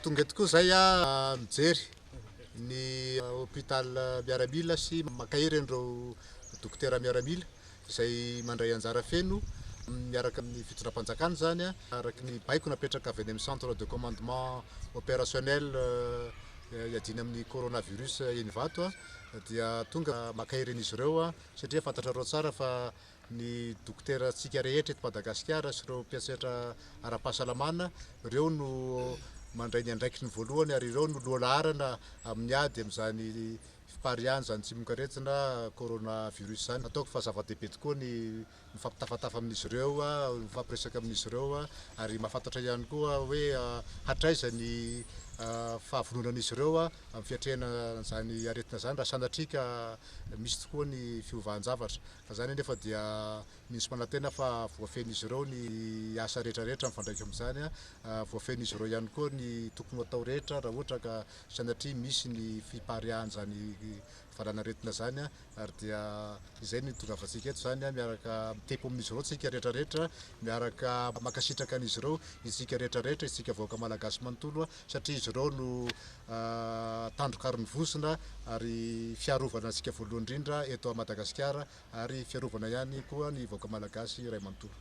Tonga tokoa zay mijery ny hôpital miaramila sy makahiry ireo dokotera miaramila izay mandray anjara feno miaraka amin'ny fitondram-panjakana zany araky ny baiko napetraka avy any amin'ny centre de commandement opérationnel iadina amin'ny coronavirus eny Ivato dia tonga makahiry an'izy ireo satria fantatrareo tsara fa ny dokotera tsika rehetra eto Madagasikara sy ireo mpiasaitra ara-pahasalamana ireo no mandray ny andraikiny voalohany ary ireo no loha laharana amin'ny ady amin'izany fipariany zany tsimokaretsina coronavirus zany. Ataoko fa zava-dehibe tokoa ny mifampitafatafa amin'izy ireo, mifampiresaka amin'izy ireo ary mahafantatra ihany koa hoe hatraiza ny fahavononan'izy ireo amin'ny fiatrehana izany aretina izany raha sanatrika misy tokoa ny fiovahan-javatra. Ka zany anefa dia misy manantena fa voafen'izy ireo ny asa rehetrarehetra mifandraika amin'izany, voafen'izy ireo ihany koa ny tokony atao rehetra raha ohatra ka sanatria misy ny fipariahan'izany valanaretina zany ary dia izay no tondravantsika eto zany miaraka mitempo amin'izy ireo tsika rehetrarehetra, miaraka makasitraka an'izy ireo isika rehetrarehetra isika vahoaka malagasy manontolo satria izy ireo no tandrokarin'ny vosona ary fiarovana antsika voalohany indrindra eto Madagasikara ary fiarovana ihany koa ny vahoaka malagasy iray manontolo.